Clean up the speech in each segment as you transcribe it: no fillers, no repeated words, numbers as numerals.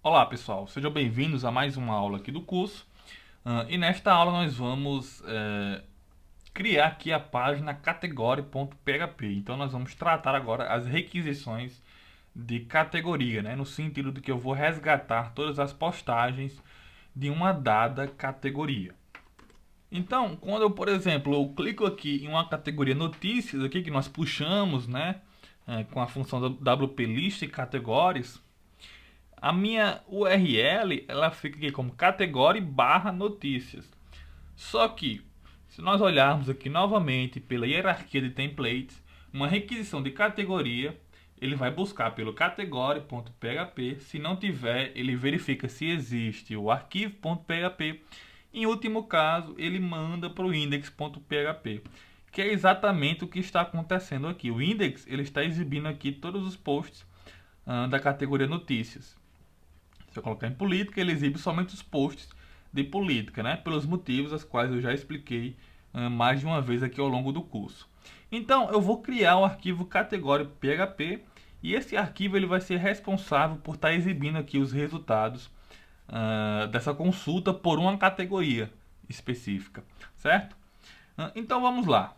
Olá pessoal, sejam bem-vindos a mais uma aula aqui do curso. E nesta aula nós vamos criar aqui a página category.php. Então nós vamos tratar agora as requisições de categoria, né? No sentido de que eu vou resgatar todas as postagens de uma dada categoria. Então, quando eu, por exemplo, eu clico aqui em uma categoria notícias, aqui que nós puxamos, né? Com a função WP List e categories, a minha URL ela fica aqui como categoria barra notícias. Só que, se nós olharmos aqui novamente pela hierarquia de templates, uma requisição de categoria, ele vai buscar pelo category.php. Se não tiver, ele verifica se existe o arquivo.php. Em último caso, ele manda para o index.php, que é exatamente o que está acontecendo aqui. O index ele está exibindo aqui todos os posts da categoria notícias. Se eu colocar em política, ele exibe somente os posts de política, né? Pelos motivos os quais eu já expliquei mais de uma vez aqui ao longo do curso. Então, eu vou criar o arquivo category.php e esse arquivo ele vai ser responsável por estar exibindo aqui os resultados dessa consulta por uma categoria específica, certo? Então, vamos lá.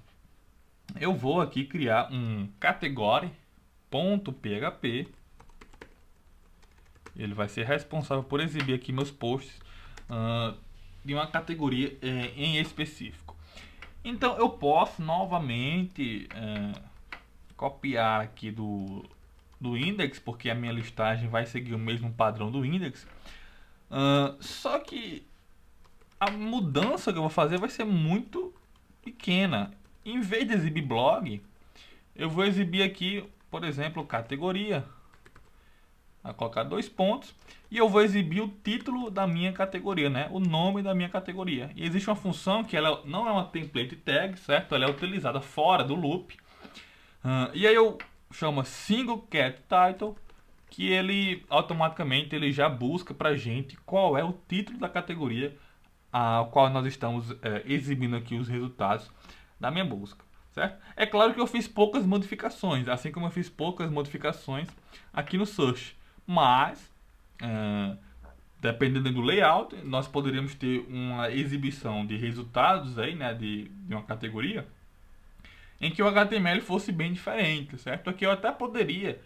Eu vou aqui criar um category.php. Ele vai ser responsável por exibir aqui meus posts de uma categoria em específico. Então eu posso novamente copiar aqui do index, porque a minha listagem vai seguir o mesmo padrão do index. Só que a mudança que eu vou fazer vai ser muito pequena. Em vez de exibir blog, eu vou exibir aqui, por exemplo, categoria. Vou colocar dois pontos e eu vou exibir o título da minha categoria, né? O nome da minha categoria. E existe uma função que ela não é uma template tag, certo? Ela é utilizada fora do loop. E aí eu chamo single cat title, que ele automaticamente ele já busca pra gente qual é o título da categoria ao qual nós estamos exibindo aqui os resultados da minha busca, certo? É claro que eu fiz poucas modificações, assim como eu fiz poucas modificações aqui no search. Mas, dependendo do layout, nós poderíamos ter uma exibição de resultados aí, né, de uma categoria, em que o HTML fosse bem diferente, certo? Aqui eu até poderia,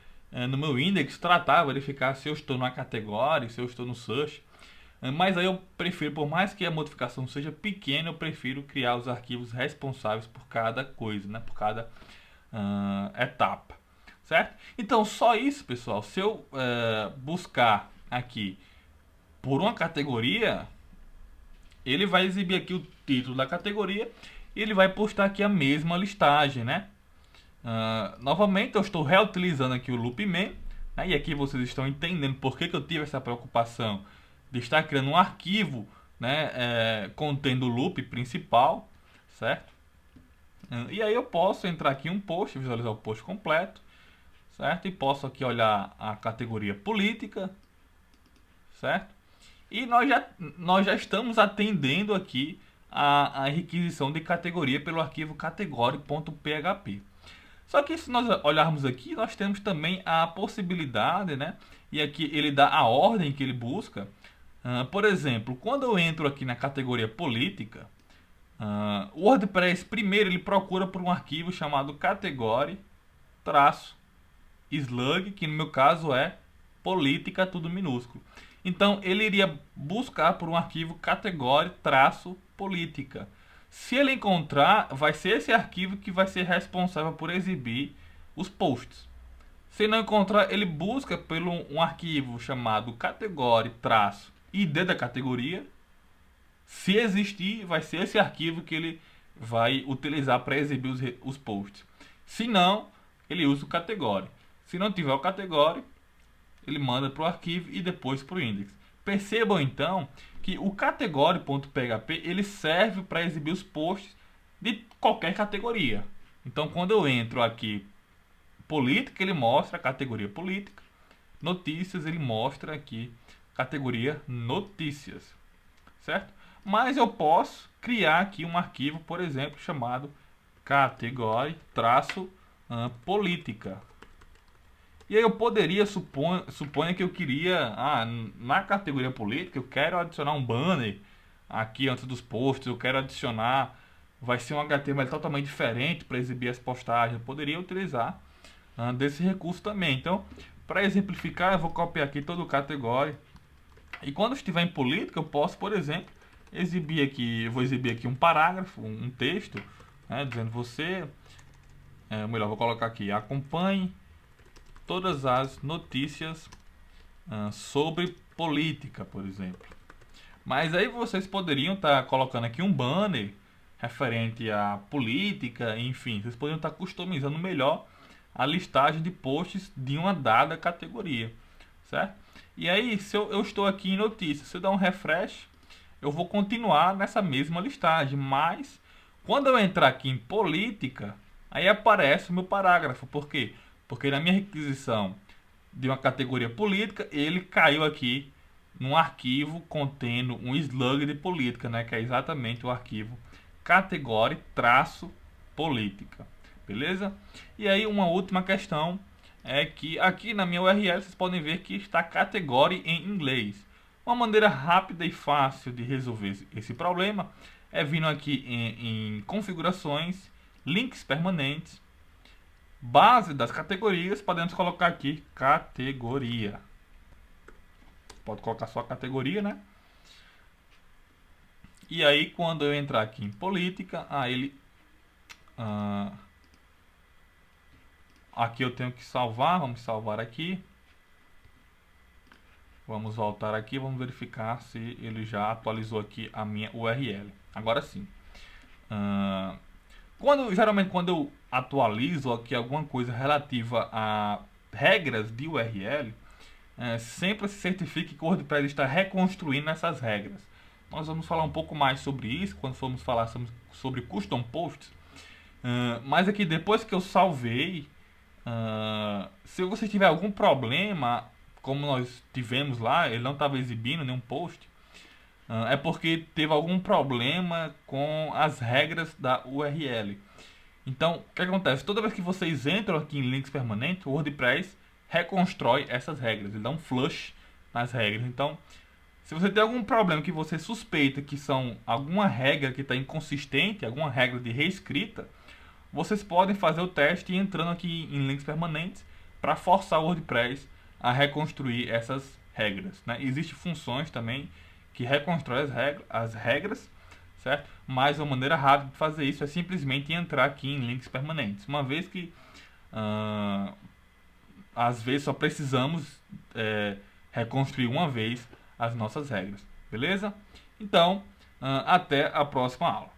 no meu index, tratar, verificar se eu estou na categoria, se eu estou no search. Mas aí eu prefiro, por mais que a modificação seja pequena, eu prefiro criar os arquivos responsáveis por cada coisa, né, por cada etapa. Certo? Então, só isso, pessoal. Se eu buscar aqui por uma categoria, ele vai exibir aqui o título da categoria e ele vai postar aqui a mesma listagem, né? Novamente, eu estou reutilizando aqui o loopman, né? E aqui vocês estão entendendo por que eu tive essa preocupação de estar criando um arquivo, né, contendo o loop principal, certo? E aí eu posso entrar aqui em um post, visualizar o post completo, certo? E posso aqui olhar a categoria política, certo? E nós já estamos atendendo aqui a requisição de categoria pelo arquivo category.php. Só que se nós olharmos aqui, nós temos também a possibilidade, né? E aqui ele dá a ordem que ele busca. Por exemplo, quando eu entro aqui na categoria política, o WordPress primeiro ele procura por um arquivo chamado category slug, que no meu caso é política, tudo minúsculo. Então ele iria buscar por um arquivo category-política. Se ele encontrar, vai ser esse arquivo que vai ser responsável por exibir os posts. Se não encontrar, ele busca pelo um arquivo chamado category-id da categoria. Se existir, vai ser esse arquivo que ele vai utilizar para exibir os posts. Se não, ele usa o category. Se não tiver o category, ele manda para o arquivo e depois para o index. Percebam então que o category.php ele serve para exibir os posts de qualquer categoria. Então, quando eu entro aqui política, ele mostra a categoria política. Notícias, ele mostra aqui categoria notícias, certo? Mas eu posso criar aqui um arquivo, por exemplo, chamado category-política. E aí eu poderia, suponha que eu queria, na categoria política, eu quero adicionar um banner aqui antes dos posts, eu quero adicionar, vai ser um HTML totalmente diferente para exibir as postagens, eu poderia utilizar desse recurso também. Então, para exemplificar, eu vou copiar aqui todo o category. E quando estiver em política, eu posso, por exemplo, exibir aqui, eu vou exibir aqui um parágrafo, um texto, né, dizendo você, melhor, vou colocar aqui, acompanhe todas as notícias sobre política, por exemplo. Mas aí vocês poderiam estar colocando aqui um banner referente à política, enfim, vocês poderiam estar customizando melhor a listagem de posts de uma dada categoria, certo? E aí, se eu estou aqui em notícias, se eu dar um refresh, eu vou continuar nessa mesma listagem, mas quando eu entrar aqui em política, aí aparece o meu parágrafo. Por quê? Porque na minha requisição de uma categoria política, ele caiu aqui num arquivo contendo um slug de política, né, que é exatamente o arquivo category-política. Beleza? E aí uma última questão é que aqui na minha URL vocês podem ver que está category em inglês. Uma maneira rápida e fácil de resolver esse problema é vindo aqui em configurações, links permanentes, base das categorias, podemos colocar aqui categoria. Pode colocar só a categoria, né? E aí quando eu entrar aqui em política, ele aqui eu tenho que salvar, vamos salvar aqui. Vamos voltar aqui, vamos verificar se ele já atualizou aqui a minha URL. Agora sim. Geralmente quando eu atualizo aqui alguma coisa relativa a regras de URL, sempre se certifique que o WordPress está reconstruindo essas regras. Nós vamos falar um pouco mais sobre isso quando formos falar sobre custom posts. Mas aqui depois que eu salvei, se você tiver algum problema, como nós tivemos lá, ele não estava exibindo nenhum post, é porque teve algum problema com as regras da URL. Então, o que acontece? Toda vez que vocês entram aqui em links permanentes, o WordPress reconstrói essas regras, ele dá um flush nas regras. Então, se você tem algum problema que você suspeita que são alguma regra que está inconsistente, alguma regra de reescrita, vocês podem fazer o teste entrando aqui em links permanentes para forçar o WordPress a reconstruir essas regras, né? Existem funções também que reconstroem as regras, certo? Mas a maneira rápida de fazer isso é simplesmente entrar aqui em links permanentes. Uma vez que às vezes só precisamos reconstruir uma vez as nossas regras, beleza? Então, até a próxima aula.